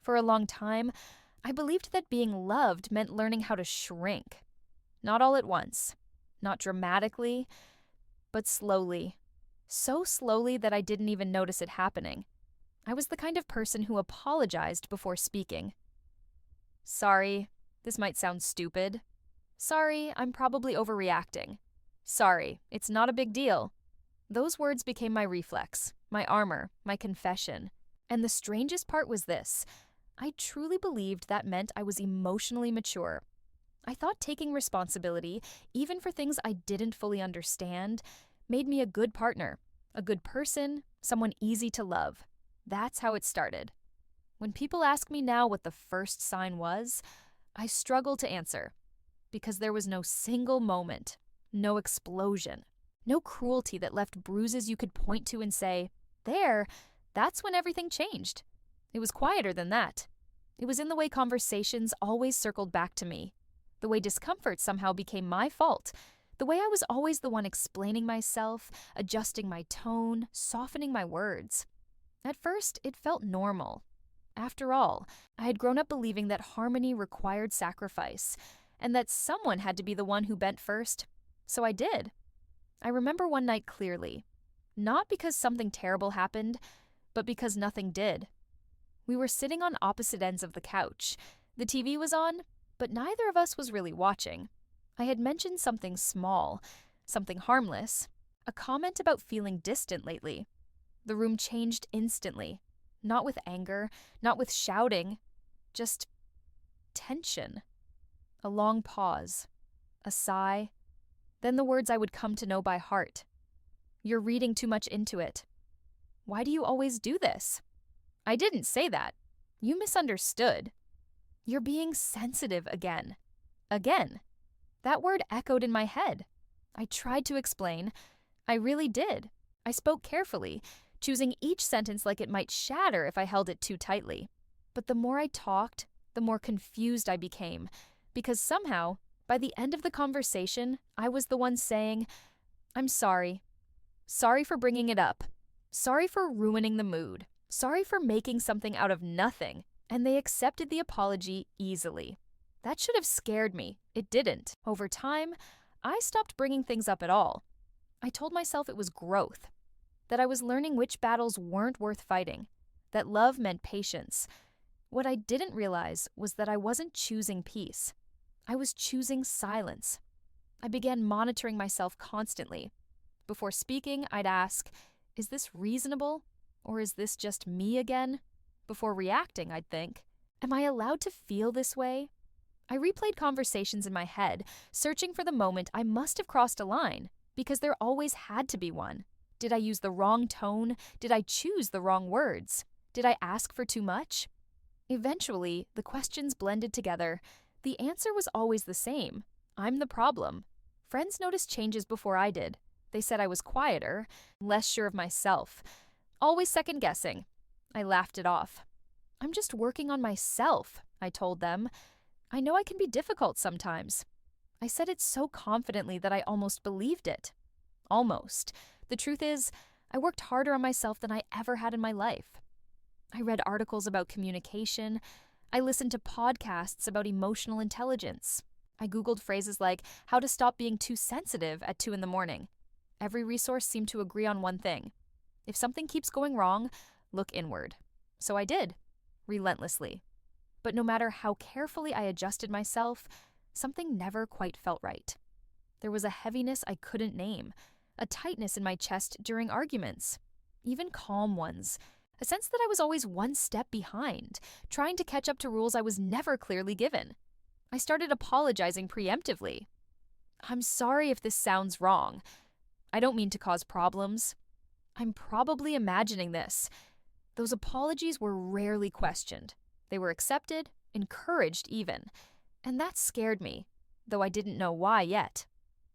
For a long time, I believed that being loved meant learning how to shrink. Not all at once, not dramatically, but slowly. So slowly that I didn't even notice it happening. I was the kind of person who apologized before speaking. Sorry, this might sound stupid. Sorry, I'm probably overreacting. Sorry, it's not a big deal. Those words became my reflex, my armor, my confession. And the strangest part was this. I truly believed that meant I was emotionally mature. I thought taking responsibility, even for things I didn't fully understand, made me a good partner, a good person, someone easy to love. That's how it started. When people ask me now what the first sign was, I struggle to answer. Because there was no single moment, no explosion, no cruelty that left bruises you could point to and say, there, that's when everything changed. It was quieter than that. It was in the way conversations always circled back to me, the way discomfort somehow became my fault, the way I was always the one explaining myself, adjusting my tone, softening my words. At first, it felt normal. After all, I had grown up believing that harmony required sacrifice, and that someone had to be the one who bent first. So I did. I remember one night clearly, not because something terrible happened, but because nothing did. We were sitting on opposite ends of the couch. The TV was on, but neither of us was really watching. I had mentioned something small, something harmless, a comment about feeling distant lately. The room changed instantly, not with anger, not with shouting, just tension. A long pause, a sigh, then the words I would come to know by heart. You're reading too much into it. Why do you always do this? I didn't say that. You misunderstood. You're being sensitive again. Again. That word echoed in my head. I tried to explain. I really did. I spoke carefully, choosing each sentence like it might shatter if I held it too tightly. But the more I talked, the more confused I became, because somehow, by the end of the conversation, I was the one saying, I'm sorry. Sorry for bringing it up. Sorry for ruining the mood. Sorry for making something out of nothing. And they accepted the apology easily. That should have scared me. It didn't. Over time, I stopped bringing things up at all. I told myself it was growth, that I was learning which battles weren't worth fighting, that love meant patience. What I didn't realize was that I wasn't choosing peace. I was choosing silence. I began monitoring myself constantly. Before speaking, I'd ask, is this reasonable? Or is this just me again? Before reacting, I'd think, am I allowed to feel this way? I replayed conversations in my head, searching for the moment I must have crossed a line, because there always had to be one. Did I use the wrong tone? Did I choose the wrong words? Did I ask for too much? Eventually, the questions blended together. The answer was always the same. I'm the problem. Friends noticed changes before I did. They said I was quieter, less sure of myself, always second-guessing. I laughed it off. I'm just working on myself, I told them. I know I can be difficult sometimes. I said it so confidently that I almost believed it. Almost. The truth is, I worked harder on myself than I ever had in my life. I read articles about communication. I listened to podcasts about emotional intelligence. I Googled phrases like how to stop being too sensitive at 2 a.m. Every resource seemed to agree on one thing. If something keeps going wrong, look inward. So I did, relentlessly. But no matter how carefully I adjusted myself, something never quite felt right. There was a heaviness I couldn't name, a tightness in my chest during arguments, even calm ones, a sense that I was always one step behind, trying to catch up to rules I was never clearly given. I started apologizing preemptively. I'm sorry if this sounds wrong. I don't mean to cause problems. I'm probably imagining this. Those apologies were rarely questioned. They were accepted, encouraged even. And that scared me, though I didn't know why yet.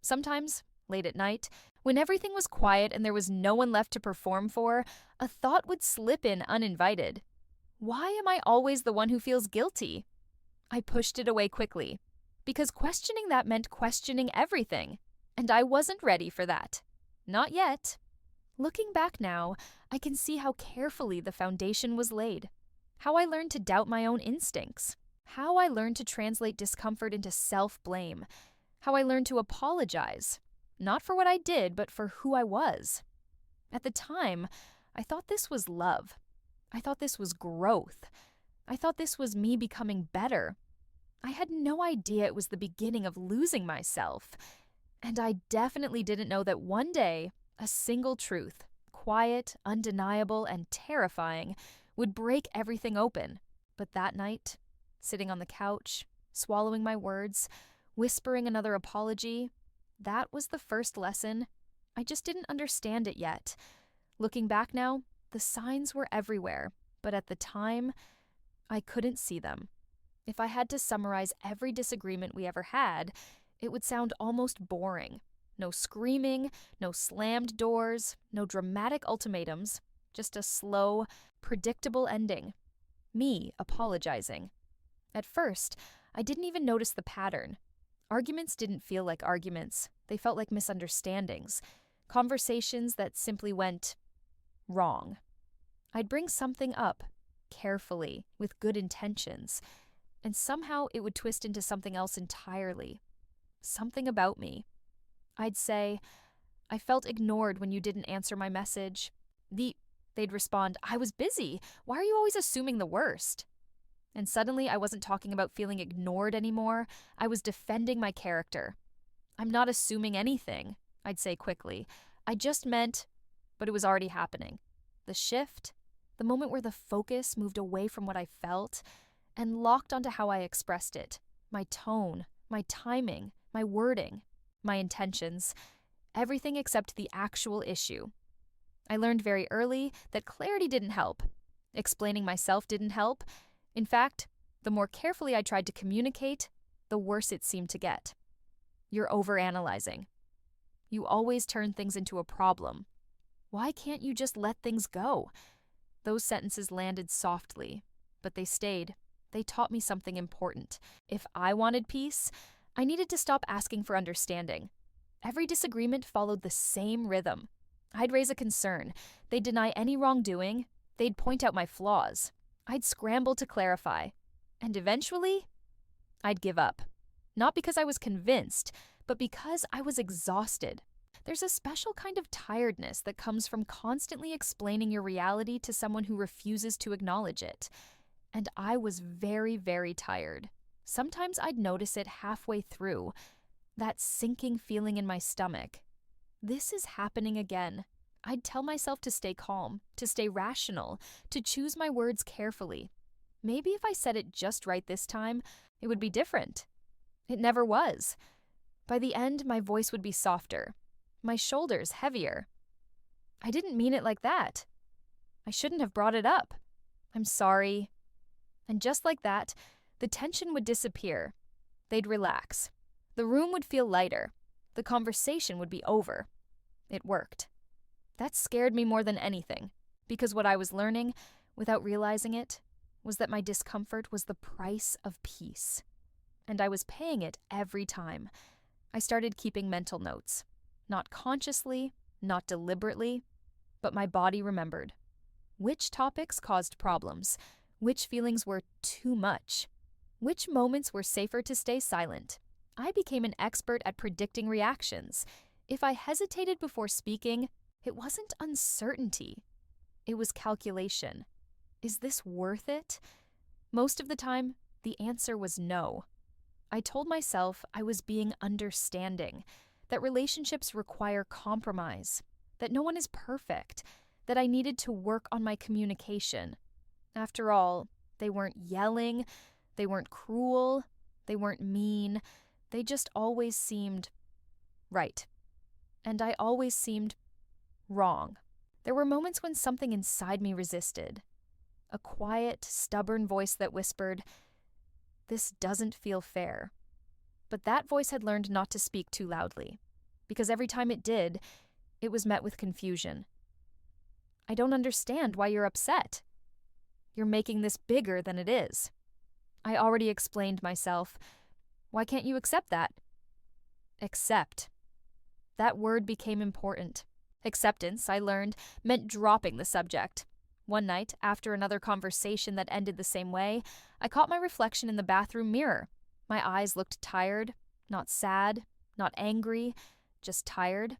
Sometimes, late at night, when everything was quiet and there was no one left to perform for, a thought would slip in uninvited. Why am I always the one who feels guilty? I pushed it away quickly, because questioning that meant questioning everything, and I wasn't ready for that. Not yet. Looking back now, I can see how carefully the foundation was laid. how I learned to doubt my own instincts, how I learned to translate discomfort into self-blame, how I learned to apologize, not for what I did, but for who I was. At the time, I thought this was love. I thought this was growth. I thought this was me becoming better. I had no idea it was the beginning of losing myself. And I definitely didn't know that one day, a single truth, quiet, undeniable, and terrifying, would break everything open. But that night, sitting on the couch, swallowing my words, whispering another apology, that was the first lesson. I just didn't understand it yet. Looking back now, the signs were everywhere, but at the time, I couldn't see them. If I had to summarize every disagreement we ever had, it would sound almost boring. No screaming, no slammed doors, no dramatic ultimatums, just a slow, predictable ending. Me apologizing. At first, I didn't even notice the pattern. Arguments didn't feel like arguments. They felt like misunderstandings. Conversations that simply went wrong. I'd bring something up, carefully, with good intentions, and somehow it would twist into something else entirely. Something about me. I'd say, I felt ignored when you didn't answer my message. They'd respond, I was busy. Why are you always assuming the worst? And suddenly I wasn't talking about feeling ignored anymore. I was defending my character. I'm not assuming anything, I'd say quickly. I just meant, but it was already happening. The shift, the moment where the focus moved away from what I felt and locked onto how I expressed it. My tone, my timing, my wording, my intentions, everything except the actual issue. I learned very early that clarity didn't help. Explaining myself didn't help. In fact, the more carefully I tried to communicate, the worse it seemed to get. You're overanalyzing. You always turn things into a problem. Why can't you just let things go? Those sentences landed softly, but they stayed. They taught me something important. If I wanted peace, I needed to stop asking for understanding. Every disagreement followed the same rhythm. I'd raise a concern. They'd deny any wrongdoing. They'd point out my flaws. I'd scramble to clarify. And eventually, I'd give up. Not because I was convinced, but because I was exhausted. There's a special kind of tiredness that comes from constantly explaining your reality to someone who refuses to acknowledge it. And I was very, very tired. Sometimes I'd notice it halfway through, that sinking feeling in my stomach. This is happening again. I'd tell myself to stay calm, to stay rational, to choose my words carefully. Maybe if I said it just right this time, it would be different. It never was. By the end, my voice would be softer, my shoulders heavier. I didn't mean it like that. I shouldn't have brought it up. I'm sorry. And just like that, the tension would disappear. They'd relax. The room would feel lighter. The conversation would be over. It worked. That scared me more than anything, because what I was learning, without realizing it, was that my discomfort was the price of peace. And I was paying it every time. I started keeping mental notes. Not consciously, not deliberately, but my body remembered. Which topics caused problems? Which feelings were too much? Which moments were safer to stay silent? I became an expert at predicting reactions. If I hesitated before speaking, it wasn't uncertainty. It was calculation. Is this worth it? Most of the time, the answer was no. I told myself I was being understanding, that relationships require compromise, that no one is perfect, that I needed to work on my communication. After all, they weren't yelling, they weren't cruel, they weren't mean, they just always seemed right. And I always seemed wrong. There were moments when something inside me resisted. A quiet, stubborn voice that whispered, "This doesn't feel fair." But that voice had learned not to speak too loudly, because every time it did, it was met with confusion. "I don't understand why you're upset. You're making this bigger than it is." I already explained myself. Why can't you accept that? Accept. That word became important. Acceptance, I learned, meant dropping the subject. One night, after another conversation that ended the same way, I caught my reflection in the bathroom mirror. My eyes looked tired, not sad, not angry, just tired.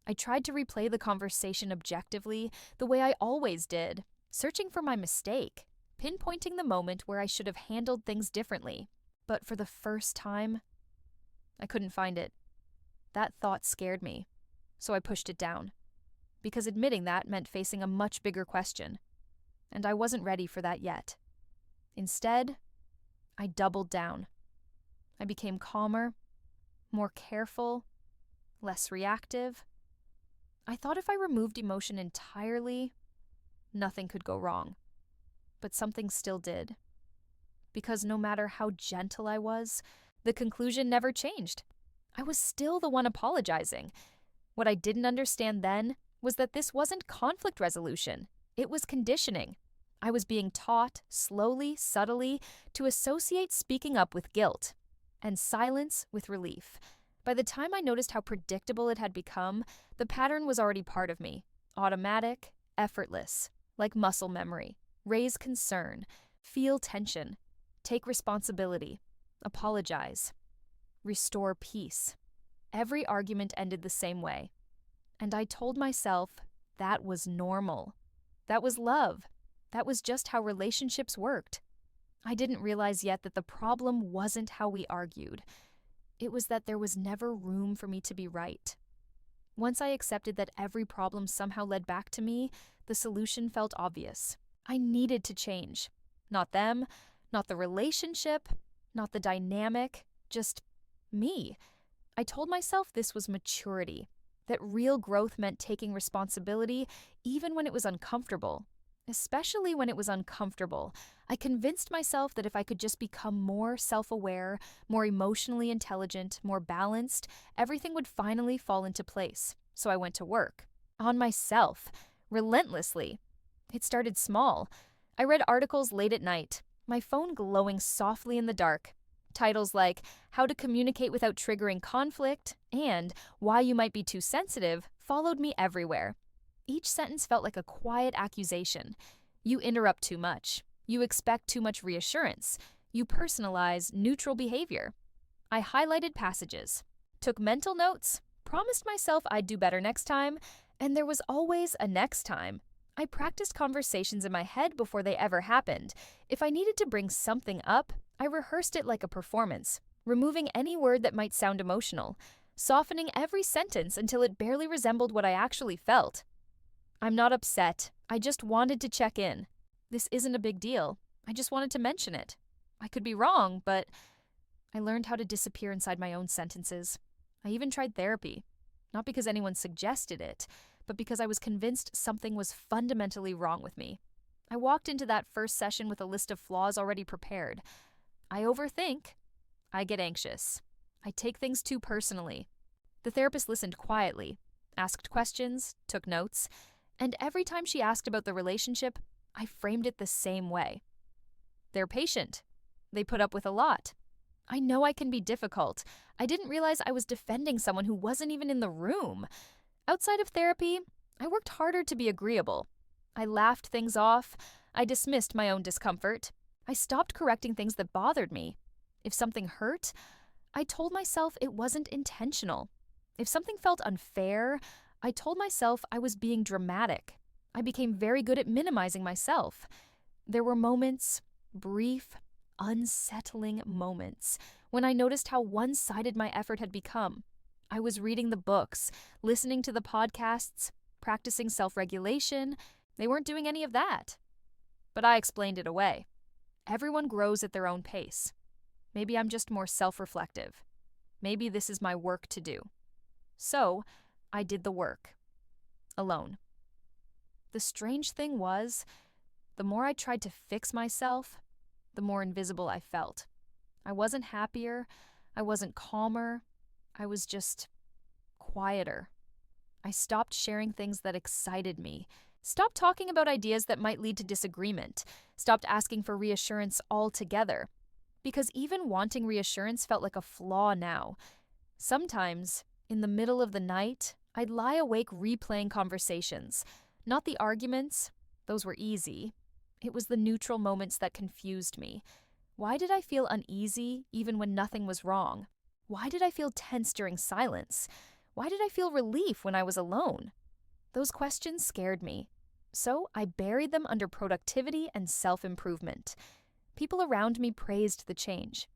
I tried to replay the conversation objectively, the way I always did, searching for my mistake, pinpointing the moment where I should have handled things differently. But for the first time, I couldn't find it. That thought scared me, so I pushed it down, because admitting that meant facing a much bigger question, and I wasn't ready for that yet. Instead, I doubled down. I became calmer, more careful, less reactive. I thought if I removed emotion entirely, nothing could go wrong. But something still did. Because no matter how gentle I was, the conclusion never changed. I was still the one apologizing. What I didn't understand then was that this wasn't conflict resolution. It was conditioning. I was being taught, slowly, subtly, to associate speaking up with guilt and silence with relief. By the time I noticed how predictable it had become, the pattern was already part of me. Automatic, effortless, like muscle memory. Raise concern, feel tension, take responsibility, apologize, restore peace. Every argument ended the same way. And I told myself that was normal. That was love. That was just how relationships worked. I didn't realize yet that the problem wasn't how we argued. It was that there was never room for me to be right. Once I accepted that every problem somehow led back to me, the solution felt obvious. I needed to change. Not them, not the relationship, not the dynamic, just me. I told myself this was maturity, that real growth meant taking responsibility even when it was uncomfortable. Especially when it was uncomfortable, I convinced myself that if I could just become more self-aware, more emotionally intelligent, more balanced, everything would finally fall into place. So I went to work. On myself. Relentlessly. It started small. I read articles late at night, my phone glowing softly in the dark. Titles like How to Communicate Without Triggering Conflict and Why You Might Be Too Sensitive followed me everywhere. Each sentence felt like a quiet accusation. You interrupt too much. You expect too much reassurance. You personalize neutral behavior. I highlighted passages, took mental notes, promised myself I'd do better next time, and there was always a next time. I practiced conversations in my head before they ever happened. If I needed to bring something up, I rehearsed it like a performance, removing any word that might sound emotional, softening every sentence until it barely resembled what I actually felt. I'm not upset. I just wanted to check in. This isn't a big deal. I just wanted to mention it. I could be wrong, but I learned how to disappear inside my own sentences. I even tried therapy. Not because anyone suggested it, but because I was convinced something was fundamentally wrong with me. I walked into that first session with a list of flaws already prepared. I overthink. I get anxious. I take things too personally. The therapist listened quietly, asked questions, took notes, and every time she asked about the relationship, I framed it the same way. They're patient. They put up with a lot. I know I can be difficult. I didn't realize I was defending someone who wasn't even in the room. Outside of therapy, I worked harder to be agreeable. I laughed things off. I dismissed my own discomfort. I stopped correcting things that bothered me. If something hurt, I told myself it wasn't intentional. If something felt unfair, I told myself I was being dramatic. I became very good at minimizing myself. There were moments, brief, unsettling moments, when I noticed how one-sided my effort had become. I was reading the books, listening to the podcasts, practicing self-regulation. They weren't doing any of that. But I explained it away. Everyone grows at their own pace. Maybe I'm just more self-reflective. Maybe this is my work to do. So, I did the work. Alone. The strange thing was, the more I tried to fix myself, the more invisible I felt. I wasn't happier. I wasn't calmer. I was just quieter. I stopped sharing things that excited me. Stopped talking about ideas that might lead to disagreement. Stopped asking for reassurance altogether. Because even wanting reassurance felt like a flaw now. Sometimes, in the middle of the night, I'd lie awake replaying conversations. Not the arguments, Those were easy. It was the neutral moments that confused me. Why did I feel uneasy even when nothing was wrong? Why did I feel tense during silence? Why did I feel relief when I was alone? Those questions scared me. So I buried them under productivity and self-improvement. People around me praised the change.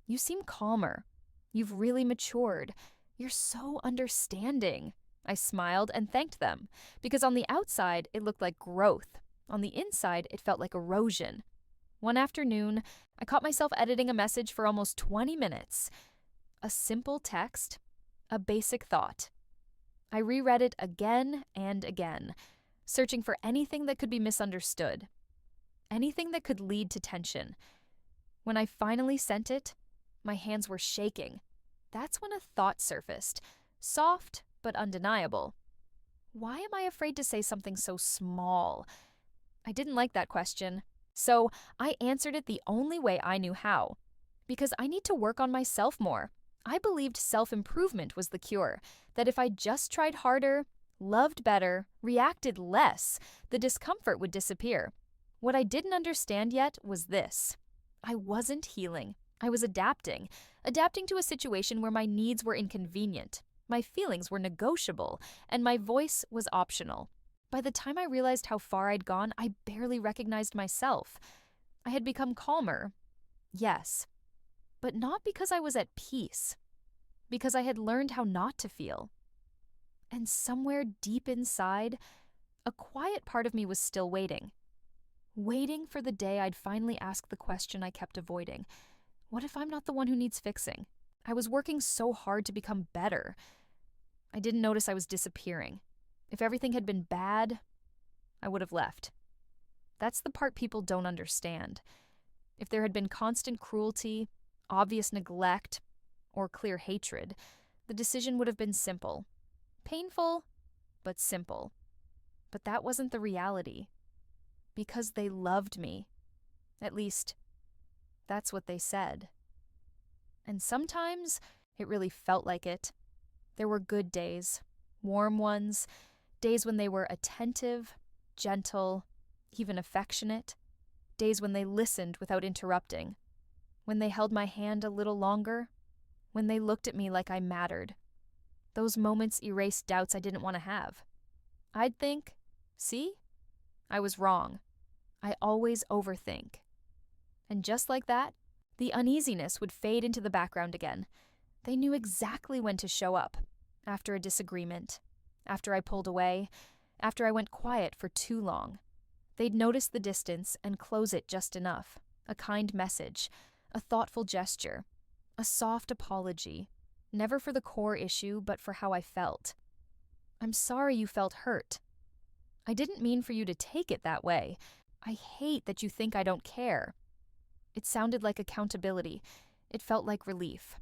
You seem calmer. You've really matured. You're so understanding. I smiled and thanked them, because on the outside it looked like growth. On the inside it felt like erosion. One afternoon, I caught myself editing a message for almost 20 minutes. A simple text, a basic thought. I reread it again and again, searching for anything that could be misunderstood, anything that could lead to tension. When I finally sent it, my hands were shaking. That's when a thought surfaced, soft but undeniable. Why am I afraid to say something so small? I didn't like that question, so I answered it the only way I knew how. Because I need to work on myself more. I believed self-improvement was the cure, that if I just tried harder, loved better, reacted less, the discomfort would disappear. What I didn't understand yet was this. I wasn't healing. I was adapting to a situation where my needs were inconvenient, my feelings were negotiable, and my voice was optional. By the time I realized how far I'd gone, I barely recognized myself. I had become calmer, yes, but not because I was at peace, because I had learned how not to feel. And somewhere deep inside, a quiet part of me was still waiting for the day I'd finally ask the question I kept avoiding. What if I'm not the one who needs fixing? I was working so hard to become better. I didn't notice I was disappearing. If everything had been bad, I would have left. That's the part people don't understand. If there had been constant cruelty, obvious neglect, or clear hatred, the decision would have been simple. Painful, but simple. But that wasn't the reality. Because they loved me. At least, that's what they said. And sometimes it really felt like it. There were good days, warm ones, days when they were attentive, gentle, even affectionate, days when they listened without interrupting, when they held my hand a little longer, when they looked at me like I mattered. Those moments erased doubts I didn't want to have. I'd think, see? I was wrong. I always overthink. And just like that, the uneasiness would fade into the background again. They knew exactly when to show up. After a disagreement, after I pulled away, after I went quiet for too long. They'd notice the distance and close it just enough. A kind message, a thoughtful gesture, a soft apology, never for the core issue, but for how I felt. I'm sorry you felt hurt. I didn't mean for you to take it that way. I hate that you think I don't care. It sounded like accountability. It felt like relief.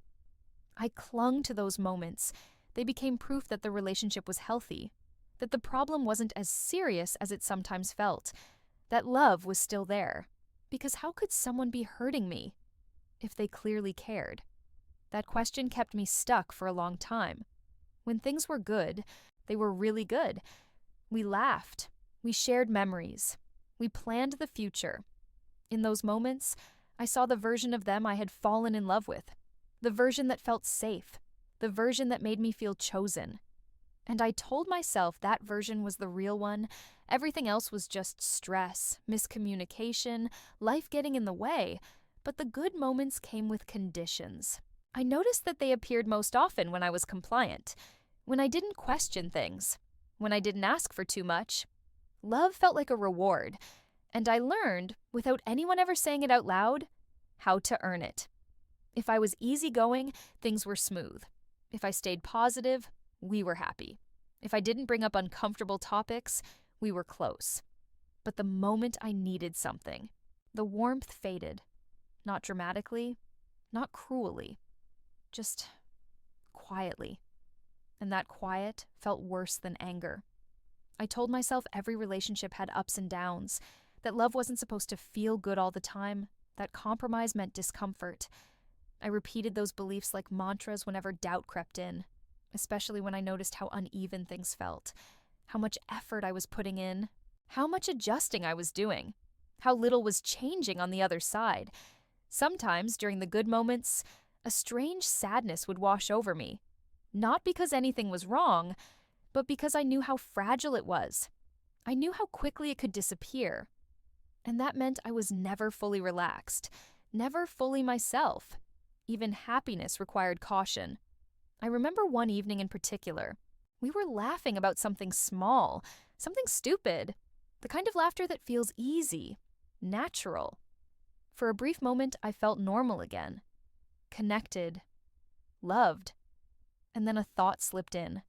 I clung to those moments. They became proof that the relationship was healthy, that the problem wasn't as serious as it sometimes felt, that love was still there. Because how could someone be hurting me if they clearly cared? That question kept me stuck for a long time. When things were good, they were really good. We laughed. We shared memories. We planned the future. In those moments, I saw the version of them I had fallen in love with, the version that felt safe, the version that made me feel chosen. And I told myself that version was the real one. Everything else was just stress, miscommunication, life getting in the way. But the good moments came with conditions. I noticed that they appeared most often when I was compliant, when I didn't question things, when I didn't ask for too much. Love felt like a reward, and I learned, without anyone ever saying it out loud, how to earn it. If I was easygoing, things were smooth. If I stayed positive, we were happy. If I didn't bring up uncomfortable topics, we were close. But the moment I needed something, the warmth faded. Not dramatically, not cruelly, just quietly. And that quiet felt worse than anger. I told myself every relationship had ups and downs, that love wasn't supposed to feel good all the time, that compromise meant discomfort. I repeated those beliefs like mantras whenever doubt crept in, especially when I noticed how uneven things felt, how much effort I was putting in, how much adjusting I was doing, how little was changing on the other side. Sometimes, during the good moments, a strange sadness would wash over me. Not because anything was wrong, but because I knew how fragile it was. I knew how quickly it could disappear. And that meant I was never fully relaxed, never fully myself. Even happiness required caution. I remember one evening in particular. We were laughing about something small, something stupid, the kind of laughter that feels easy, natural. For a brief moment, I felt normal again, connected, loved. And then a thought slipped in,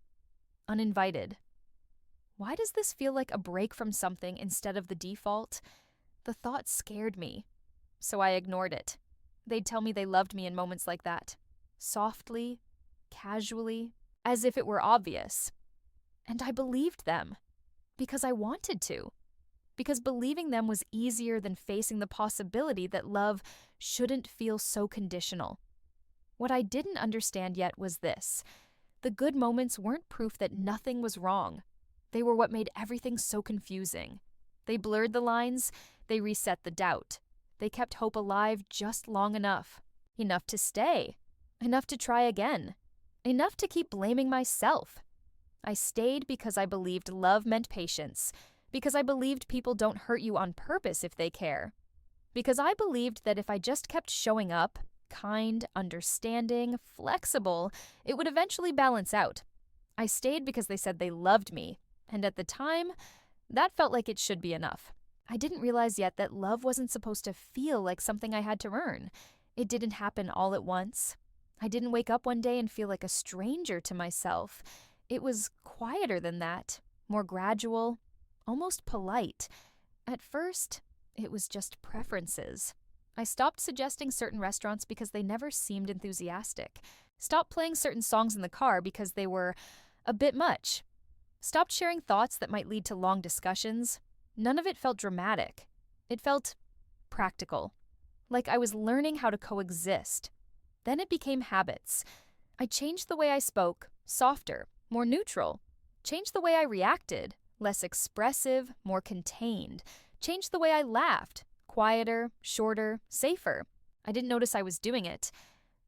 uninvited. Why does this feel like a break from something instead of the default? The thought scared me, so I ignored it. They'd tell me they loved me in moments like that, softly, casually, as if it were obvious. And I believed them, because I wanted to. Because believing them was easier than facing the possibility that love shouldn't feel so conditional. What I didn't understand yet was this: the good moments weren't proof that nothing was wrong. They were what made everything so confusing. They blurred the lines, they reset the doubt. They kept hope alive just long enough. Enough to stay. Enough to try again. Enough to keep blaming myself. I stayed because I believed love meant patience. Because I believed people don't hurt you on purpose if they care. Because I believed that if I just kept showing up, kind, understanding, flexible, it would eventually balance out. I stayed because they said they loved me, and at the time, that felt like it should be enough. I didn't realize yet that love wasn't supposed to feel like something I had to earn. It didn't happen all at once. I didn't wake up one day and feel like a stranger to myself. It was quieter than that, more gradual, almost polite. At first, it was just preferences. I stopped suggesting certain restaurants because they never seemed enthusiastic. Stopped playing certain songs in the car because they were a bit much. Stopped sharing thoughts that might lead to long discussions. None of it felt dramatic. It felt practical. Like I was learning how to coexist. Then it became habits. I changed the way I spoke, softer, more neutral. Changed the way I reacted, less expressive, more contained. Changed the way I laughed, quieter, shorter, safer. I didn't notice I was doing it.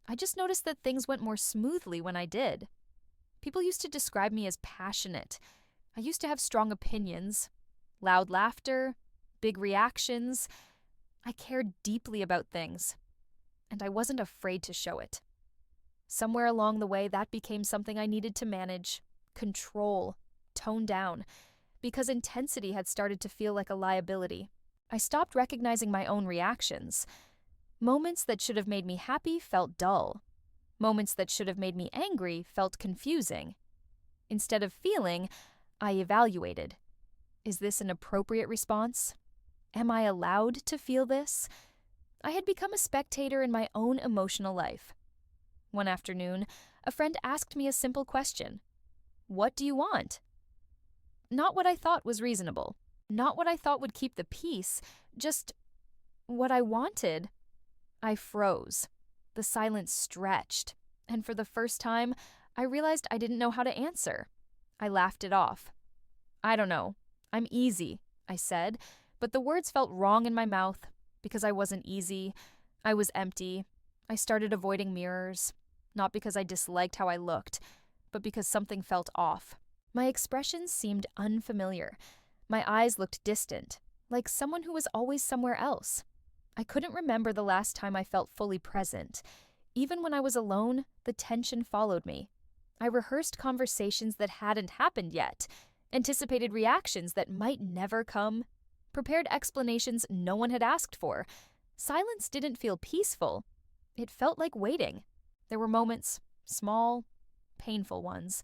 I just noticed that things went more smoothly when I did. People used to describe me as passionate. I used to have strong opinions, loud laughter, big reactions. I cared deeply about things, and I wasn't afraid to show it. Somewhere along the way, that became something I needed to manage, control, tone down, because intensity had started to feel like a liability. I stopped recognizing my own reactions. Moments that should have made me happy felt dull. Moments that should have made me angry felt confusing. Instead of feeling, I evaluated. Is this an appropriate response? Am I allowed to feel this? I had become a spectator in my own emotional life. One afternoon, a friend asked me a simple question. What do you want? Not what I thought was reasonable. Not what I thought would keep the peace. Just what I wanted. I froze. The silence stretched. And for the first time, I realized I didn't know how to answer. I laughed it off. I don't know. I'm easy, I said, but the words felt wrong in my mouth because I wasn't easy. I was empty. I started avoiding mirrors, not because I disliked how I looked, but because something felt off. My expressions seemed unfamiliar. My eyes looked distant, like someone who was always somewhere else. I couldn't remember the last time I felt fully present. Even when I was alone, the tension followed me. I rehearsed conversations that hadn't happened yet, anticipated reactions that might never come, prepared explanations no one had asked for. Silence didn't feel peaceful. It felt like waiting. There were moments, small, painful ones,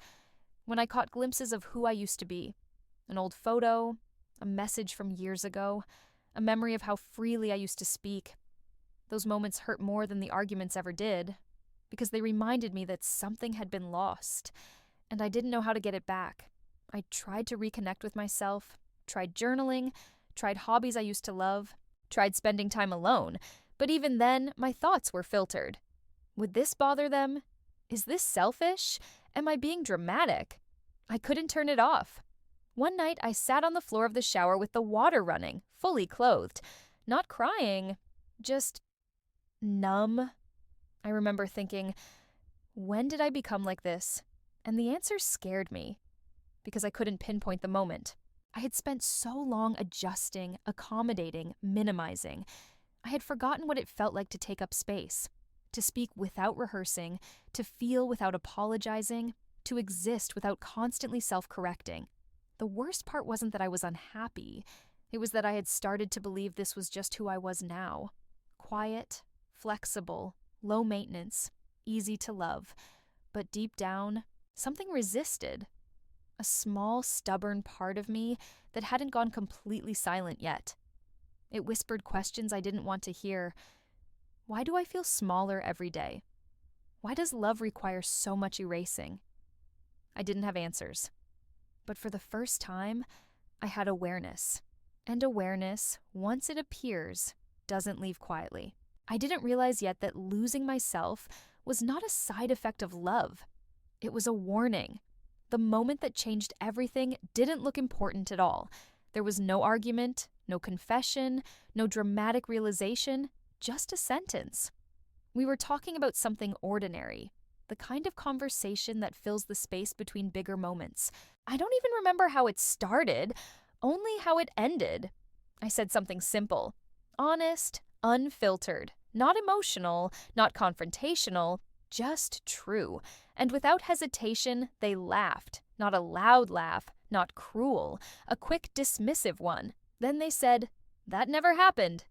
when I caught glimpses of who I used to be. An old photo, a message from years ago, a memory of how freely I used to speak. Those moments hurt more than the arguments ever did, because they reminded me that something had been lost, and I didn't know how to get it back. I tried to reconnect with myself, tried journaling, tried hobbies I used to love, tried spending time alone, but even then, my thoughts were filtered. Would this bother them? Is this selfish? Am I being dramatic? I couldn't turn it off. One night, I sat on the floor of the shower with the water running, fully clothed. Not crying, just numb. I remember thinking, when did I become like this? And the answer scared me, because I couldn't pinpoint the moment. I had spent so long adjusting, accommodating, minimizing. I had forgotten what it felt like to take up space, to speak without rehearsing, to feel without apologizing, to exist without constantly self-correcting. The worst part wasn't that I was unhappy. It was that I had started to believe this was just who I was now. Quiet, flexible, low maintenance, easy to love. But deep down, something resisted. A small, stubborn part of me that hadn't gone completely silent yet. It whispered questions I didn't want to hear. Why do I feel smaller every day? Why does love require so much erasing? I didn't have answers. But for the first time, I had awareness. And awareness, once it appears, doesn't leave quietly. I didn't realize yet that losing myself was not a side effect of love. It was a warning. The moment that changed everything didn't look important at all. There was no argument, no confession, no dramatic realization, just a sentence. We were talking about something ordinary, the kind of conversation that fills the space between bigger moments. I don't even remember how it started, only how it ended. I said something simple, honest, unfiltered, not emotional, not confrontational, just true. And without hesitation, they laughed. Not a loud laugh, not cruel, a quick dismissive one. Then they said, "That never happened."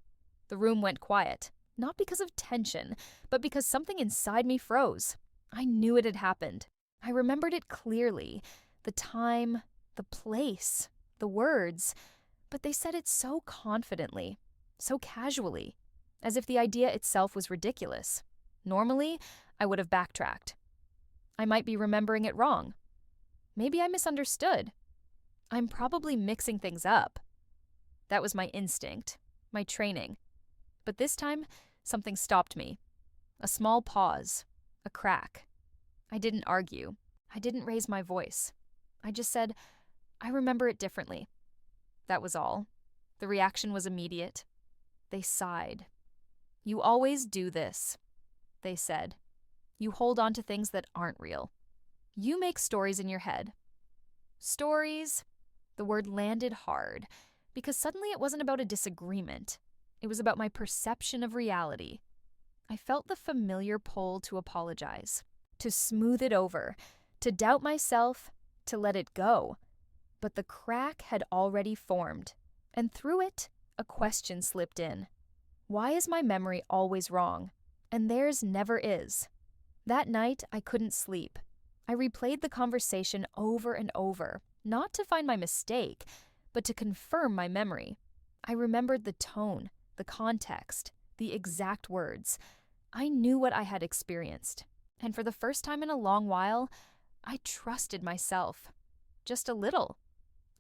The room went quiet, not because of tension, but because something inside me froze. I knew it had happened. I remembered it clearly. The time, the place, the words. But they said it so confidently, so casually, as if the idea itself was ridiculous. Normally, I would have backtracked. I might be remembering it wrong. Maybe I misunderstood. I'm probably mixing things up. That was my instinct, my training. But this time, something stopped me. A small pause, a crack. I didn't argue. I didn't raise my voice. I just said, I remember it differently. That was all. The reaction was immediate. They sighed. "You always do this," they said. "You hold on to things that aren't real. You make stories in your head." Stories? The word landed hard, because suddenly it wasn't about a disagreement. It was about my perception of reality. I felt the familiar pull to apologize, to smooth it over, to doubt myself, to let it go. But the crack had already formed, and through it, a question slipped in. Why is my memory always wrong, and theirs never is? That night, I couldn't sleep. I replayed the conversation over and over, not to find my mistake, but to confirm my memory. I remembered the tone, the context, the exact words. I knew what I had experienced, and for the first time in a long while, I trusted myself. Just a little.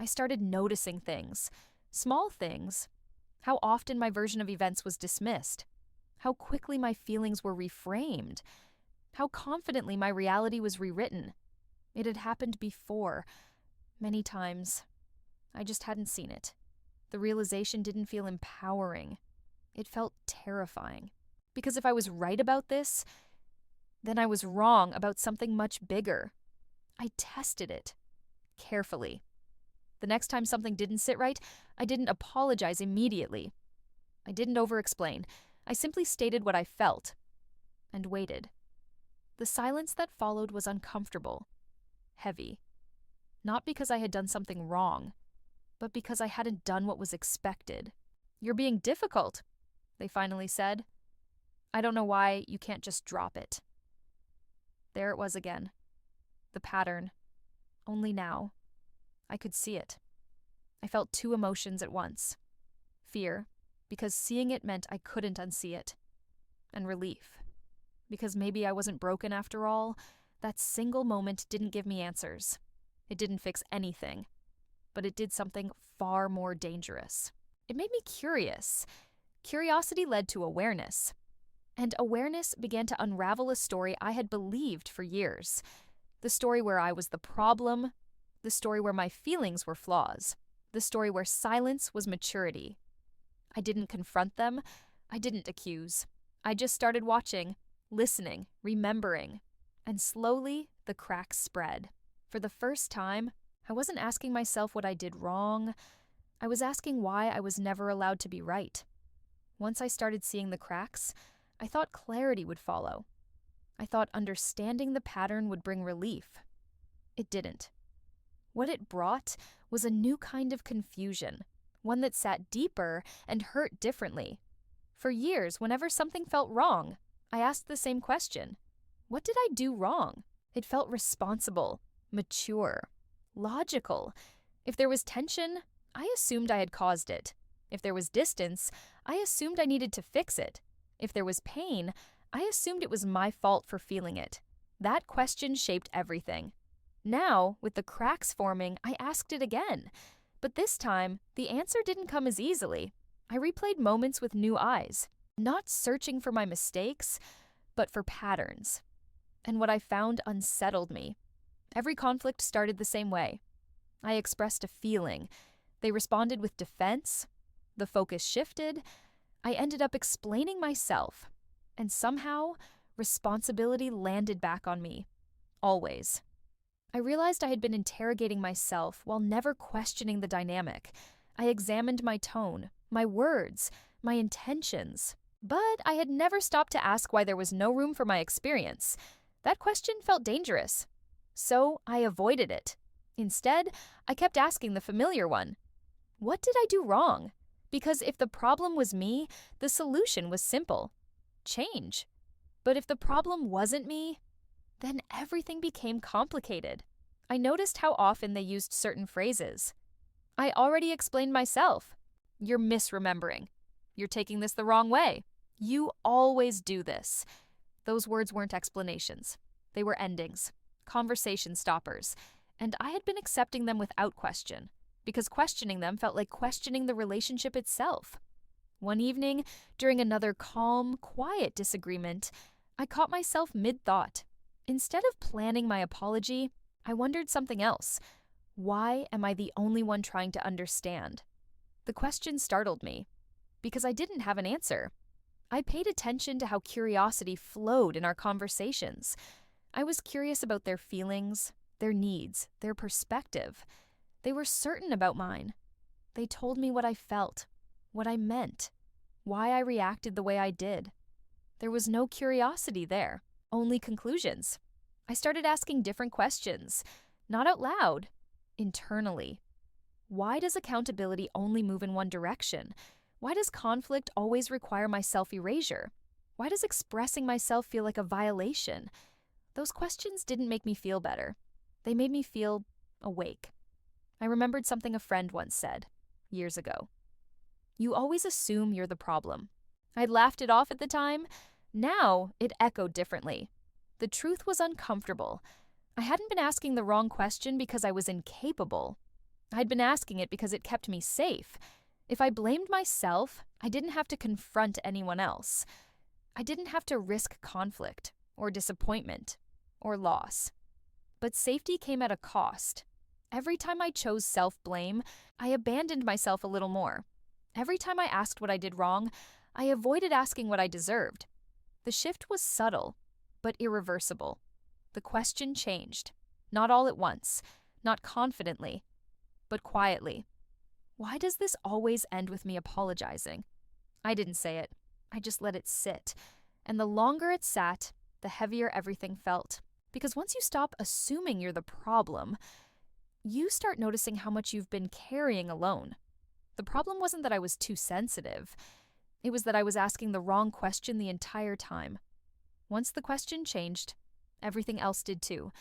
I started noticing things, small things. How often my version of events was dismissed. How quickly my feelings were reframed. How confidently my reality was rewritten. It had happened before, many times. I just hadn't seen it. The realization didn't feel empowering. It felt terrifying. Because if I was right about this, then I was wrong about something much bigger. I tested it. Carefully. The next time something didn't sit right, I didn't apologize immediately. I didn't over-explain. I simply stated what I felt. And waited. The silence that followed was uncomfortable. Heavy. Not because I had done something wrong, but because I hadn't done what was expected. "You're being difficult," they finally said. "I don't know why you can't just drop it." There it was again. The pattern. Only now. I could see it. I felt two emotions at once. Fear, because seeing it meant I couldn't unsee it. And relief, because maybe I wasn't broken after all. That single moment didn't give me answers. It didn't fix anything. But it did something far more dangerous. It made me curious. Curiosity led to awareness. And awareness began to unravel a story I had believed for years. The story where I was the problem, the story where my feelings were flaws, the story where silence was maturity. I didn't confront them. I didn't accuse. I just started watching, listening, remembering. And slowly, the cracks spread. For the first time, I wasn't asking myself what I did wrong. I was asking why I was never allowed to be right. Once I started seeing the cracks, I thought clarity would follow. I thought understanding the pattern would bring relief. It didn't. What it brought was a new kind of confusion, one that sat deeper and hurt differently. For years, whenever something felt wrong, I asked the same question. What did I do wrong? It felt responsible, mature, logical. If there was tension, I assumed I had caused it. If there was distance, I assumed I needed to fix it. If there was pain, I assumed it was my fault for feeling it. That question shaped everything. Now, with the cracks forming, I asked it again. But this time, the answer didn't come as easily. I replayed moments with new eyes, not searching for my mistakes, but for patterns. And what I found unsettled me. Every conflict started the same way. I expressed a feeling. They responded with defense. The focus shifted. I ended up explaining myself. And somehow, responsibility landed back on me. Always. I realized I had been interrogating myself while never questioning the dynamic. I examined my tone, my words, my intentions. But I had never stopped to ask why there was no room for my experience. That question felt dangerous. So I avoided it. Instead, I kept asking the familiar one. What did I do wrong? Because if the problem was me, the solution was simple. Change. But if the problem wasn't me, then everything became complicated. I noticed how often they used certain phrases. I already explained myself. You're misremembering. You're taking this the wrong way. You always do this. Those words weren't explanations. They were endings, conversation stoppers, and I had been accepting them without question, because questioning them felt like questioning the relationship itself. One evening, during another calm, quiet disagreement, I caught myself mid-thought. Instead of planning my apology, I wondered something else. Why am I the only one trying to understand? The question startled me, because I didn't have an answer. I paid attention to how curiosity flowed in our conversations. I was curious about their feelings, their needs, their perspective. They were certain about mine. They told me what I felt, what I meant, why I reacted the way I did. There was no curiosity there, only conclusions. I started asking different questions, not out loud, internally. Why does accountability only move in one direction? Why does conflict always require my self-erasure? Why does expressing myself feel like a violation? Those questions didn't make me feel better. They made me feel awake. I remembered something a friend once said, years ago. You always assume you're the problem. I'd laughed it off at the time. Now, it echoed differently. The truth was uncomfortable. I hadn't been asking the wrong question because I was incapable. I'd been asking it because it kept me safe. If I blamed myself, I didn't have to confront anyone else. I didn't have to risk conflict, or disappointment, or loss. But safety came at a cost. Every time I chose self-blame, I abandoned myself a little more. Every time I asked what I did wrong, I avoided asking what I deserved. The shift was subtle, but irreversible. The question changed. Not all at once, not confidently, but quietly. Why does this always end with me apologizing? I didn't say it. I just let it sit. And the longer it sat, the heavier everything felt. Because once you stop assuming you're the problem, you start noticing how much you've been carrying alone. The problem wasn't that I was too sensitive. It was that I was asking the wrong question the entire time. Once the question changed, everything else did too.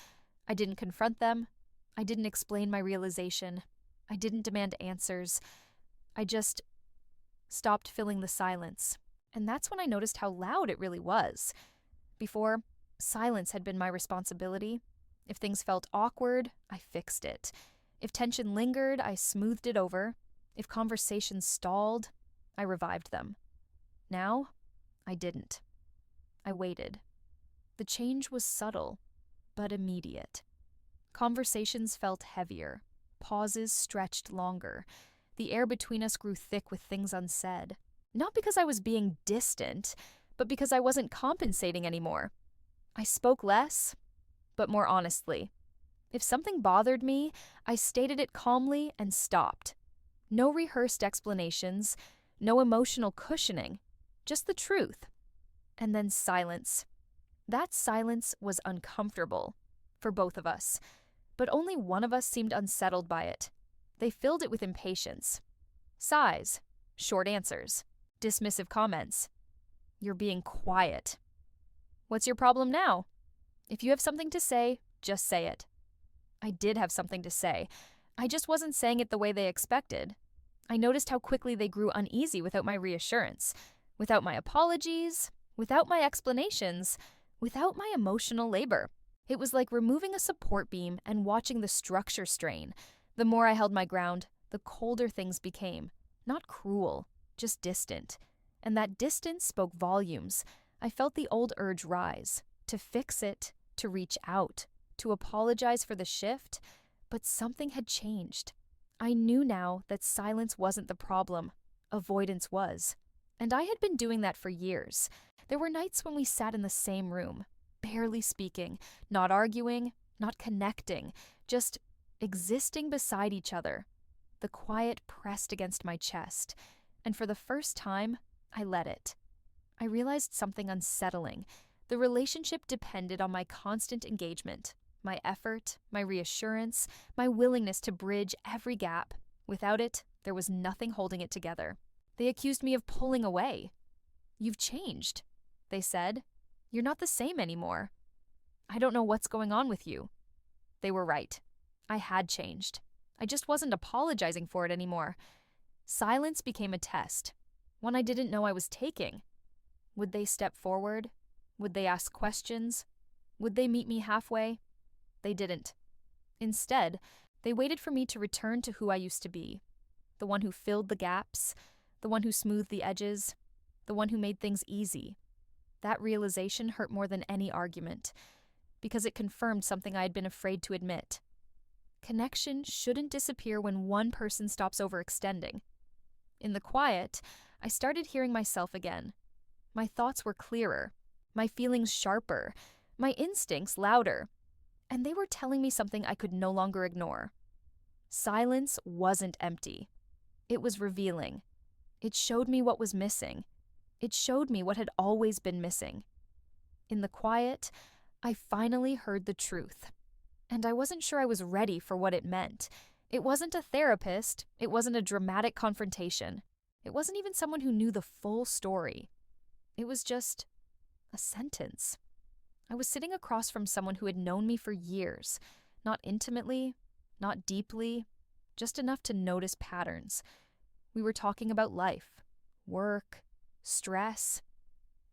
I didn't confront them. I didn't explain my realization. I didn't demand answers. I just stopped filling the silence. And that's when I noticed how loud it really was. Before, silence had been my responsibility. If things felt awkward, I fixed it. If tension lingered, I smoothed it over. If conversations stalled, I revived them. Now, I didn't. I waited. The change was subtle, but immediate. Conversations felt heavier. Pauses stretched longer. The air between us grew thick with things unsaid. Not because I was being distant, but because I wasn't compensating anymore. I spoke less, but more honestly. If something bothered me, I stated it calmly and stopped. No rehearsed explanations, no emotional cushioning, just the truth. And then silence. That silence was uncomfortable for both of us, but only one of us seemed unsettled by it. They filled it with impatience. Sighs, short answers, dismissive comments. You're being quiet. What's your problem now? If you have something to say, just say it. I did have something to say. I just wasn't saying it the way they expected. I noticed how quickly they grew uneasy without my reassurance, without my apologies, without my explanations, without my emotional labor. It was like removing a support beam and watching the structure strain. The more I held my ground, the colder things became. Not cruel, just distant. And that distance spoke volumes. I felt the old urge rise, to fix it, to reach out, to apologize for the shift, but something had changed. I knew now that silence wasn't the problem, avoidance was. And I had been doing that for years. There were nights when we sat in the same room, barely speaking, not arguing, not connecting, just existing beside each other. The quiet pressed against my chest, and for the first time, I let it. I realized something unsettling. The relationship depended on my constant engagement, my effort, my reassurance, my willingness to bridge every gap. Without it, there was nothing holding it together. They accused me of pulling away. You've changed, they said. You're not the same anymore. I don't know what's going on with you. They were right. I had changed. I just wasn't apologizing for it anymore. Silence became a test, one I didn't know I was taking. Would they step forward? Would they ask questions? Would they meet me halfway? They didn't. Instead, they waited for me to return to who I used to be. The one who filled the gaps, the one who smoothed the edges, the one who made things easy. That realization hurt more than any argument, because it confirmed something I had been afraid to admit. Connection shouldn't disappear when one person stops overextending. In the quiet, I started hearing myself again. My thoughts were clearer, my feelings sharper, my instincts louder, and they were telling me something I could no longer ignore. Silence wasn't empty. It was revealing. It showed me what was missing. It showed me what had always been missing. In the quiet, I finally heard the truth. And I wasn't sure I was ready for what it meant. It wasn't a therapist. It wasn't a dramatic confrontation. It wasn't even someone who knew the full story. It was just a sentence. I was sitting across from someone who had known me for years, not intimately, not deeply, just enough to notice patterns. We were talking about life, work, stress,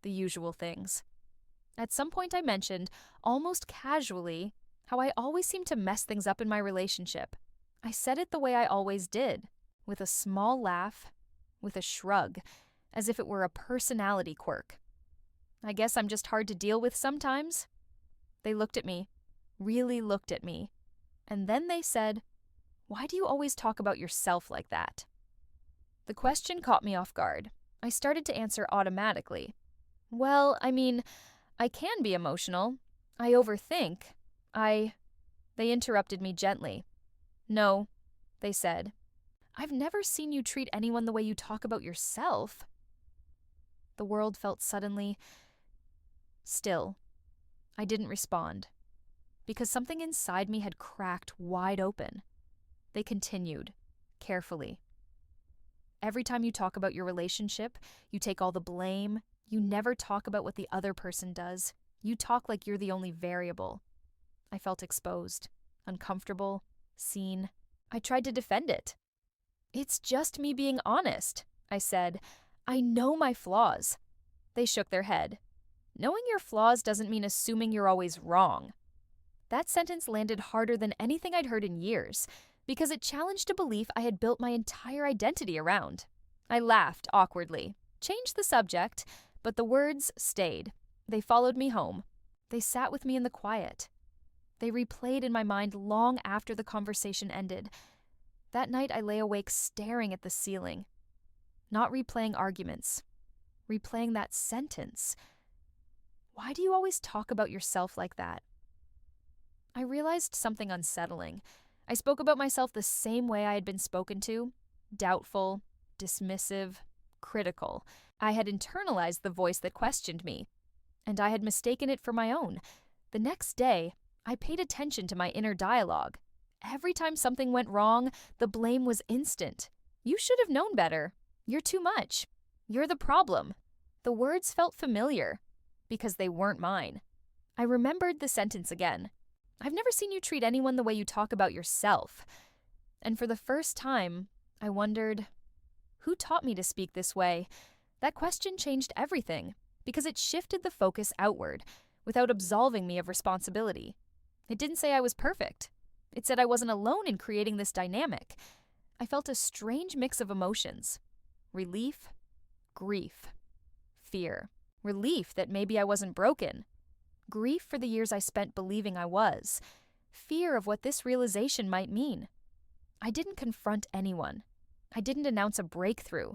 the usual things. At some point I mentioned, almost casually, how I always seemed to mess things up in my relationship. I said it the way I always did, with a small laugh, with a shrug, as if it were a personality quirk. I guess I'm just hard to deal with sometimes. They looked at me, really looked at me, and then they said, "Why do you always talk about yourself like that?" The question caught me off guard. I started to answer automatically. Well, I can be emotional. I overthink. They interrupted me gently. "No," they said. "I've never seen you treat anyone the way you talk about yourself." The world felt suddenly still. I didn't respond, because something inside me had cracked wide open. They continued, carefully. "Every time you talk about your relationship, you take all the blame. You never talk about what the other person does. You talk like you're the only variable." I felt exposed, uncomfortable, seen. I tried to defend it. "It's just me being honest," I said. "I know my flaws." They shook their head. "Knowing your flaws doesn't mean assuming you're always wrong." That sentence landed harder than anything I'd heard in years, because it challenged a belief I had built my entire identity around. I laughed awkwardly, changed the subject, but the words stayed. They followed me home. They sat with me in the quiet. They replayed in my mind long after the conversation ended. That night, I lay awake staring at the ceiling, not replaying arguments, replaying that sentence. Why do you always talk about yourself like that? I realized something unsettling. I spoke about myself the same way I had been spoken to, doubtful, dismissive, critical. I had internalized the voice that questioned me, and I had mistaken it for my own. The next day, I paid attention to my inner dialogue. Every time something went wrong, the blame was instant. You should have known better. You're too much. You're the problem. The words felt familiar because they weren't mine. I remembered the sentence again. I've never seen you treat anyone the way you talk about yourself. And for the first time, I wondered, who taught me to speak this way? That question changed everything because it shifted the focus outward without absolving me of responsibility. It didn't say I was perfect. It said I wasn't alone in creating this dynamic. I felt a strange mix of emotions. Relief, grief, fear. Relief that maybe I wasn't broken. Grief for the years I spent believing I was. Fear of what this realization might mean. I didn't confront anyone. I didn't announce a breakthrough.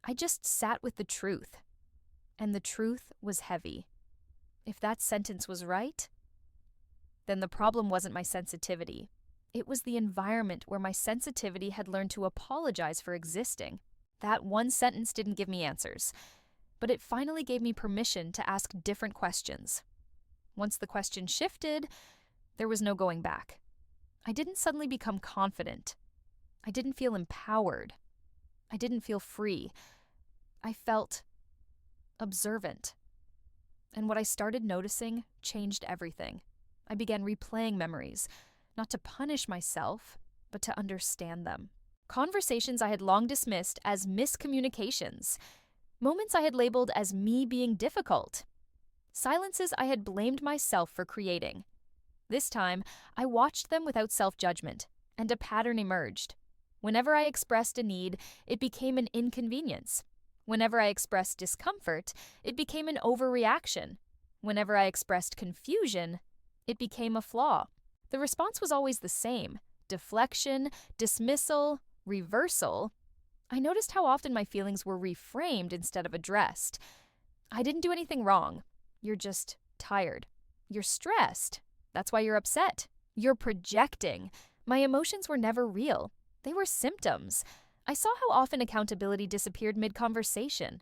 I just sat with the truth. And the truth was heavy. If that sentence was right, then the problem wasn't my sensitivity. It was the environment where my sensitivity had learned to apologize for existing. That one sentence didn't give me answers, but it finally gave me permission to ask different questions. Once the question shifted, there was no going back. I didn't suddenly become confident. I didn't feel empowered. I didn't feel free. I felt observant. And what I started noticing changed everything. I began replaying memories, not to punish myself, but to understand them. Conversations I had long dismissed as miscommunications. Moments I had labeled as me being difficult. Silences I had blamed myself for creating. This time, I watched them without self-judgment, and a pattern emerged. Whenever I expressed a need, it became an inconvenience. Whenever I expressed discomfort, it became an overreaction. Whenever I expressed confusion, it became a flaw. The response was always the same: deflection, dismissal, reversal. I noticed how often my feelings were reframed instead of addressed. I didn't do anything wrong. You're just tired. You're stressed. That's why you're upset. You're projecting. My emotions were never real. They were symptoms. I saw how often accountability disappeared mid-conversation.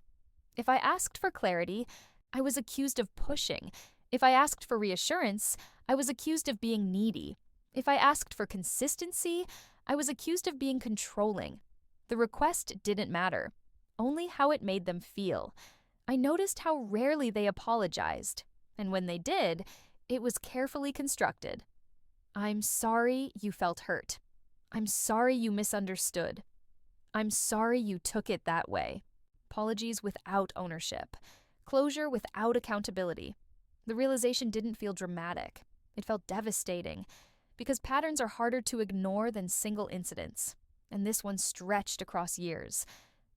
If I asked for clarity, I was accused of pushing. If I asked for reassurance, I was accused of being needy. If I asked for consistency, I was accused of being controlling. The request didn't matter, only how it made them feel. I noticed how rarely they apologized, and when they did, it was carefully constructed. I'm sorry you felt hurt. I'm sorry you misunderstood. I'm sorry you took it that way. Apologies without ownership. Closure without accountability. The realization didn't feel dramatic. It felt devastating, because patterns are harder to ignore than single incidents, and this one stretched across years.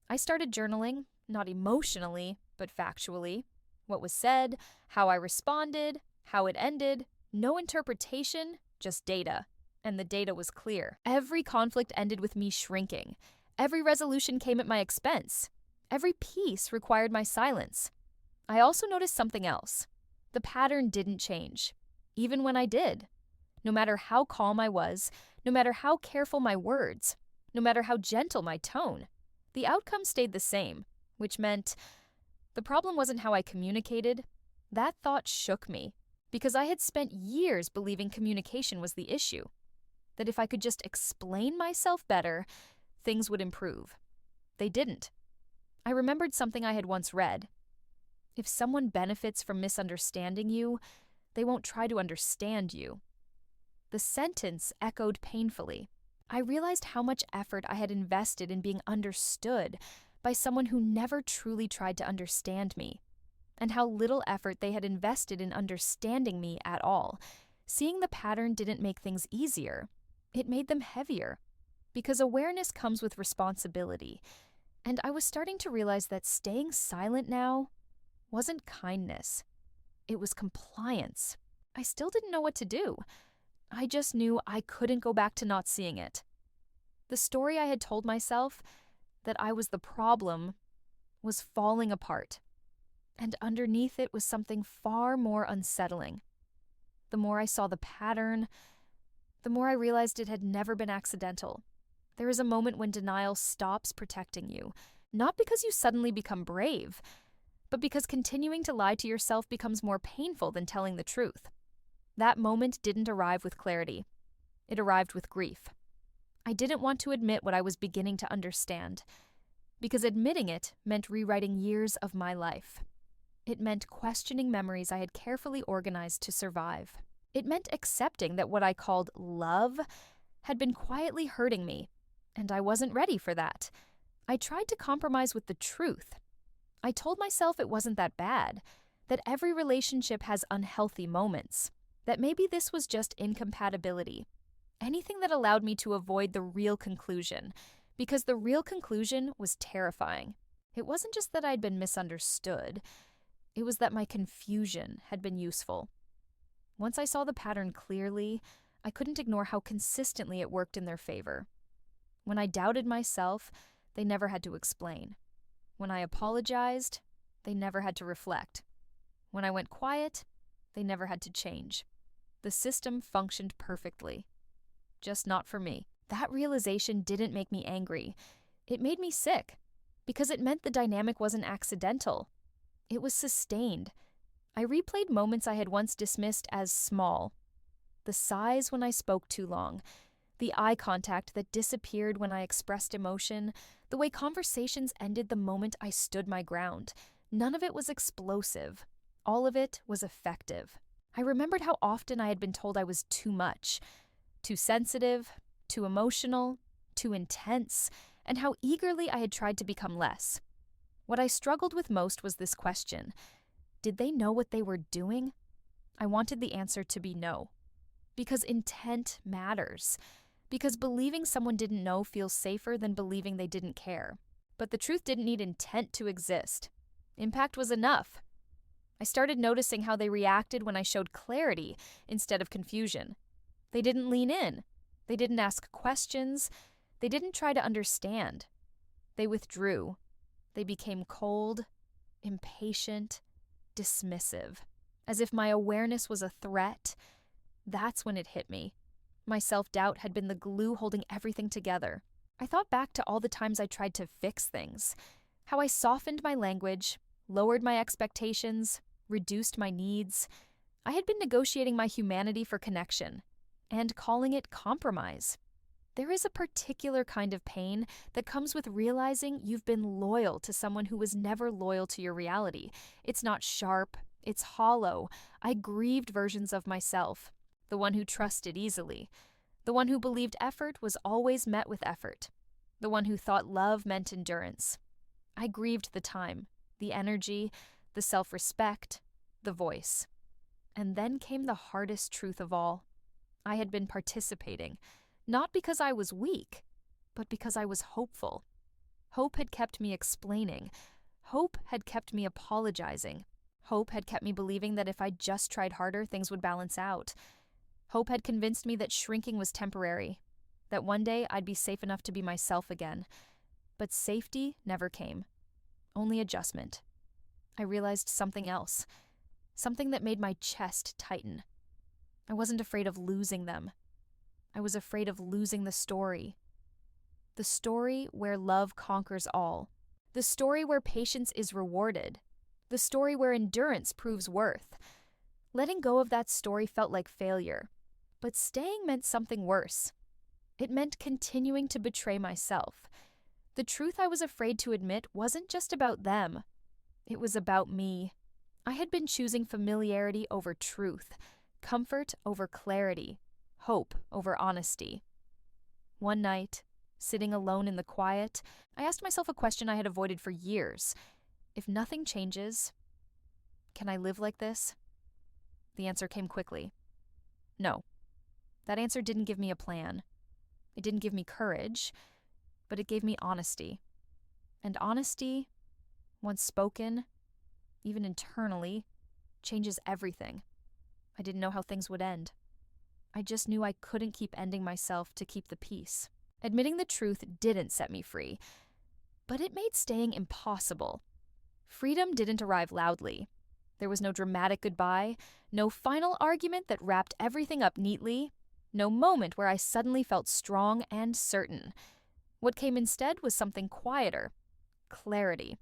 I started journaling, not emotionally, but factually. What was said, how I responded, how it ended, no interpretation, just data. And the data was clear. Every conflict ended with me shrinking. Every resolution came at my expense. Every peace required my silence. I also noticed something else. The pattern didn't change, even when I did. No matter how calm I was, no matter how careful my words, no matter how gentle my tone, the outcome stayed the same, which meant the problem wasn't how I communicated. That thought shook me, because I had spent years believing communication was the issue. That if I could just explain myself better, things would improve. They didn't. I remembered something I had once read. If someone benefits from misunderstanding you, they won't try to understand you. The sentence echoed painfully. I realized how much effort I had invested in being understood by someone who never truly tried to understand me, and how little effort they had invested in understanding me at all. Seeing the pattern didn't make things easier. It made them heavier, because awareness comes with responsibility, and I was starting to realize that staying silent now wasn't kindness. It was compliance. I still didn't know what to do. I just knew I couldn't go back to not seeing it. The story I had told myself, that I was the problem, was falling apart. And underneath it was something far more unsettling. The more I saw the pattern, the more I realized it had never been accidental. There is a moment when denial stops protecting you, not because you suddenly become brave, but because continuing to lie to yourself becomes more painful than telling the truth. That moment didn't arrive with clarity. It arrived with grief. I didn't want to admit what I was beginning to understand, because admitting it meant rewriting years of my life. It meant questioning memories I had carefully organized to survive. It meant accepting that what I called love had been quietly hurting me, and I wasn't ready for that. I tried to compromise with the truth. I told myself it wasn't that bad, that every relationship has unhealthy moments, that maybe this was just incompatibility. Anything that allowed me to avoid the real conclusion, because the real conclusion was terrifying. It wasn't just that I'd been misunderstood, it was that my confusion had been useful. Once I saw the pattern clearly, I couldn't ignore how consistently it worked in their favor. When I doubted myself, they never had to explain. When I apologized, they never had to reflect. When I went quiet, they never had to change. The system functioned perfectly. Just not for me. That realization didn't make me angry. It made me sick, because it meant the dynamic wasn't accidental. It was sustained. I replayed moments I had once dismissed as small. The sighs when I spoke too long, the eye contact that disappeared when I expressed emotion, the way conversations ended the moment I stood my ground. None of it was explosive. All of it was effective. I remembered how often I had been told I was too much, too sensitive, too emotional, too intense, and how eagerly I had tried to become less. What I struggled with most was this question. Did they know what they were doing? I wanted the answer to be no. Because intent matters. Because believing someone didn't know feels safer than believing they didn't care. But the truth didn't need intent to exist. Impact was enough. I started noticing how they reacted when I showed clarity instead of confusion. They didn't lean in. They didn't ask questions. They didn't try to understand. They withdrew. They became cold, impatient, dismissive, as if my awareness was a threat. That's when it hit me. My self-doubt had been the glue holding everything together. I thought back to all the times I tried to fix things, how I softened my language, lowered my expectations, reduced my needs. I had been negotiating my humanity for connection, and calling it compromise. There is a particular kind of pain that comes with realizing you've been loyal to someone who was never loyal to your reality. It's not sharp, it's hollow. I grieved versions of myself, the one who trusted easily, the one who believed effort was always met with effort, the one who thought love meant endurance. I grieved the time, the energy, the self-respect, the voice. And then came the hardest truth of all. I had been participating, not because I was weak, but because I was hopeful. Hope had kept me explaining. Hope had kept me apologizing. Hope had kept me believing that if I just tried harder, things would balance out. Hope had convinced me that shrinking was temporary, that one day I'd be safe enough to be myself again. But safety never came. Only adjustment. I realized something else. Something that made my chest tighten. I wasn't afraid of losing them. I was afraid of losing the story. The story where love conquers all. The story where patience is rewarded. The story where endurance proves worth. Letting go of that story felt like failure. But staying meant something worse. It meant continuing to betray myself. The truth I was afraid to admit wasn't just about them. It was about me. I had been choosing familiarity over truth, comfort over clarity, hope over honesty. One night, sitting alone in the quiet, I asked myself a question I had avoided for years. If nothing changes, can I live like this? The answer came quickly. No. That answer didn't give me a plan. It didn't give me courage, but it gave me honesty. And honesty, once spoken, even internally, changes everything. I didn't know how things would end. I just knew I couldn't keep ending myself to keep the peace. Admitting the truth didn't set me free, but it made staying impossible. Freedom didn't arrive loudly. There was no dramatic goodbye, no final argument that wrapped everything up neatly, no moment where I suddenly felt strong and certain. What came instead was something quieter: clarity.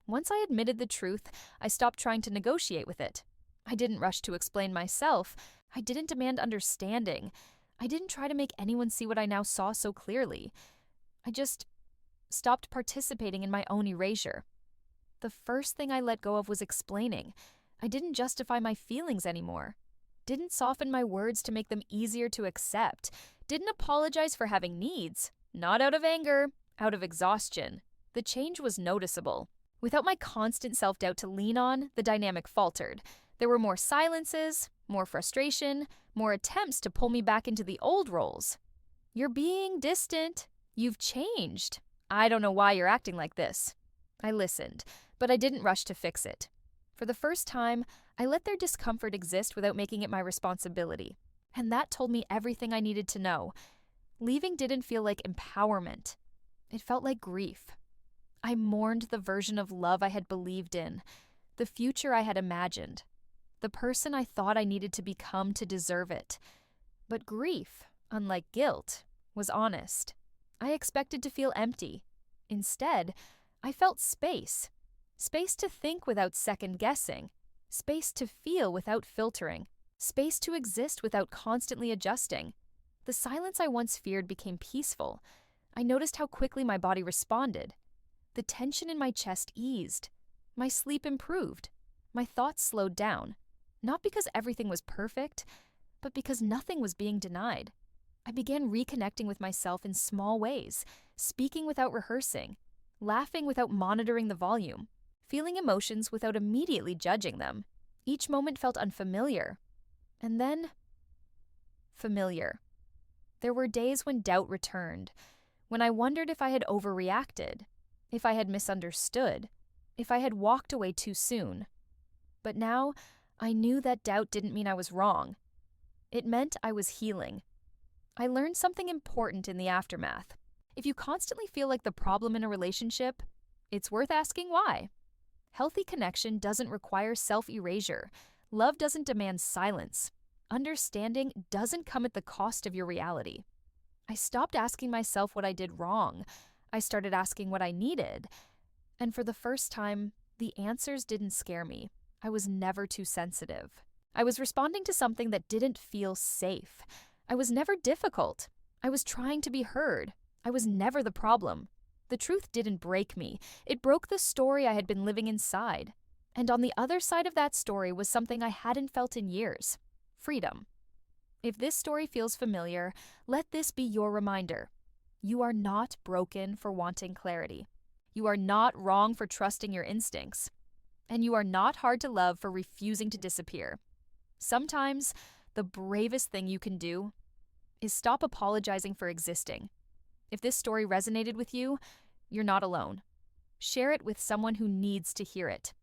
Once I admitted the truth, I stopped trying to negotiate with it. I didn't rush to explain myself. I didn't demand understanding. I didn't try to make anyone see what I now saw so clearly. I just stopped participating in my own erasure. The first thing I let go of was explaining. I didn't justify my feelings anymore. Didn't soften my words to make them easier to accept. Didn't apologize for having needs. Not out of anger, out of exhaustion. The change was noticeable. Without my constant self-doubt to lean on, the dynamic faltered. There were more silences, more frustration, more attempts to pull me back into the old roles. "You're being distant. You've changed. I don't know why you're acting like this." I listened, but I didn't rush to fix it. For the first time, I let their discomfort exist without making it my responsibility. And that told me everything I needed to know. Leaving didn't feel like empowerment. It felt like grief. I mourned the version of love I had believed in, the future I had imagined, the person I thought I needed to become to deserve it. But grief, unlike guilt, was honest. I expected to feel empty. Instead, I felt space. Space to think without second-guessing. Space to feel without filtering. Space to exist without constantly adjusting. The silence I once feared became peaceful. I noticed how quickly my body responded. The tension in my chest eased. My sleep improved. My thoughts slowed down. Not because everything was perfect, but because nothing was being denied. I began reconnecting with myself in small ways, speaking without rehearsing, laughing without monitoring the volume, feeling emotions without immediately judging them. Each moment felt unfamiliar. And then, familiar. There were days when doubt returned, when I wondered if I had overreacted, if I had misunderstood, if I had walked away too soon. But now, I knew that doubt didn't mean I was wrong. It meant I was healing. I learned something important in the aftermath. If you constantly feel like the problem in a relationship, it's worth asking why. Healthy connection doesn't require self-erasure. Love doesn't demand silence. Understanding doesn't come at the cost of your reality. I stopped asking myself what I did wrong. I started asking what I needed. And for the first time, the answers didn't scare me. I was never too sensitive. I was responding to something that didn't feel safe. I was never difficult. I was trying to be heard. I was never the problem. The truth didn't break me. It broke the story I had been living inside. And on the other side of that story was something I hadn't felt in years: freedom. If this story feels familiar, let this be your reminder. You are not broken for wanting clarity. You are not wrong for trusting your instincts. And you are not hard to love for refusing to disappear. Sometimes, the bravest thing you can do is stop apologizing for existing. If this story resonated with you, you're not alone. Share it with someone who needs to hear it.